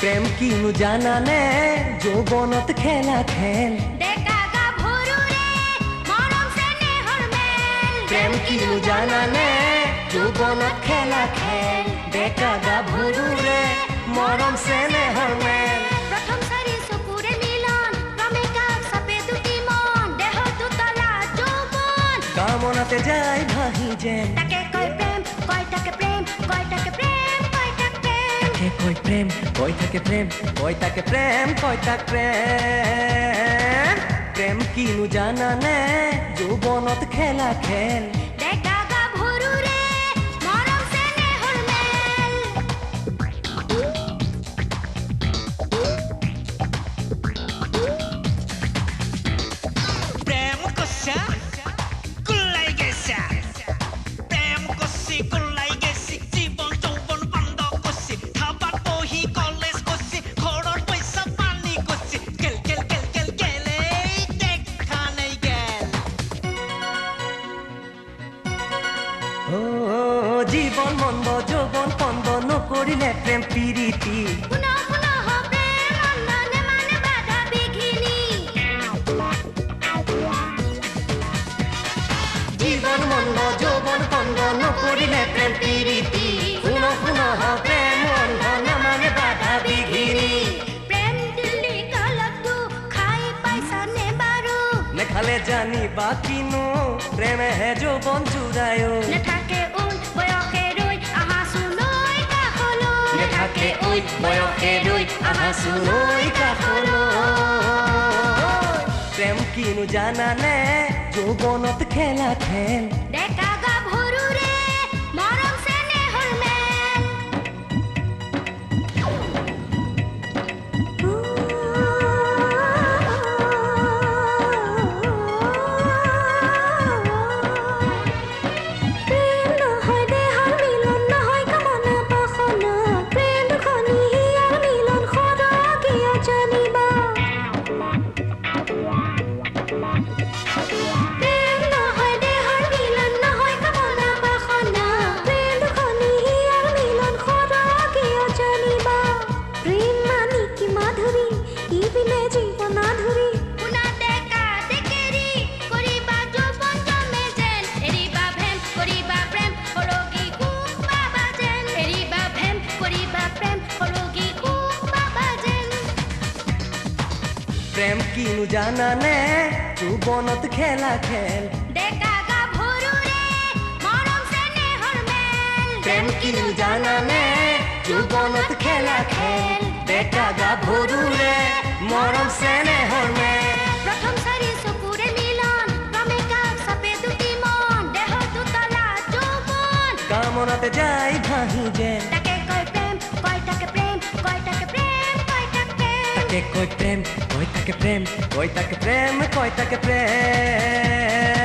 প্ৰেম কিনো জানানে যৌবনত খেলা খেল ডেকা গাভৰুৰে মৰম চেনেহৰ মেল প্ৰেম কিনো জানানে যৌবনত খেলা খেল ডেকা গাভৰুৰে মৰম চেনেহৰ মেল প্ৰথম চাৰি চকুৰে মিলন প্ৰেমিকাক চাপে দুটি মন দেহৰ দুতলা যৌবন কামনাতে যায় ভাহি যেন তাকে কয় প্ৰেম কয় তাকে প্ৰেম কয় তাকে প্ৰেম কয় তাকে প্ৰেম তাকে কয় প্রেম কয় তাকে প্রেম কয় তাকে প্রেম কয় তাক প্রেম প্রেম কিনো জানানে যৌবনত খেলা খেল ডেকা গাভৰুৰে মৰম চেনেহৰ মেল প্রেম কষা কুলাই গেছা প্রেম কষি কুলাই গেছি জীবন যৌবন বন্ধ করছি খাবার বহি কলেজ করছি ঘরের পয়সা পানি করছি গেল গেল গেল গেল গেলে দেখা নেই গেল ও জীবন মন্দ যৌবন পন্দ নকৰিলে প্ৰেম প্ৰীতি পুনঃ পুনঃ প্ৰেম অন্ধনে মানে বাধা বিঘিনি জীবন মন্দ যৌবন পন্দ নকৰিলে প্ৰেম প্ৰীতি পুনঃ পুনঃ প্ৰেম অন্ধ মানে বাধা বিঘিনি প্ৰেম দিল্লী কালতো খাই পাইছানে বাৰু নেখালে জানিবা কিনো প্ৰেমেহে যৌবন জুড়ায়ো নেথাকে উল বয়সে ৰৈ আহাচোলৈ কাষলৈ নেথাকে ঐ বয়সে ৰৈ আহাচোলৈ কাষলৈ প্ৰেম কিনো জানানে যৌবনত খেলা খেল ডেকা গাভৰুৰে মৰম চেনেহৰ মেল প্ৰেম নহয় দেহৰ মিলন নহয় কামনা বাসনা প্ৰেম দুখনি হিয়াৰ মিলন সৰগীয়া জানিবা প্ৰেম নহয় দেহৰ মিলন নহয় কামনা বাসনা প্ৰেম দুখনি হিয়াৰ মিলন সৰগীয়া জানিবা প্ৰেম মানি কি মাধুৰী ইবিনে জীৱন আধুৰী শুনা ডেকা ডেকেৰী কৰিবা যৌৱন জমে যেন এৰিবা ভেম কৰিবা প্ৰেম সৰগী সুখ পাবা যেন এৰিবা ভেম কৰিবা প্ৰেম সৰগী সুখ পাবা যেন প্ৰেম কিনো জানানে যৌবনত খেলা খেল ডেকা গাভৰুৰে মৰম চেনেহৰ মেল প্ৰেম কিনো জানানে যৌবনত খেলা খেল ডেকা গাভৰুৰে মৰম চেনেহৰ মেল প্ৰথম চাৰি চকুৰে মিলন প্ৰেমিকাক চাপে দুটি মন দেহৰ দুতলা যৌবন কামনাতে যায় ভাহি যেন তাকে কয় প্ৰেম কয় তাকে প্ৰেম কয় তাকে প্ৰেম কয় তাকে প্ৰেম তাকে কয় প্ৰেম কয় তাকে প্ৰেম কয় তাকে প্ৰেম কয় তাকে প্ৰেম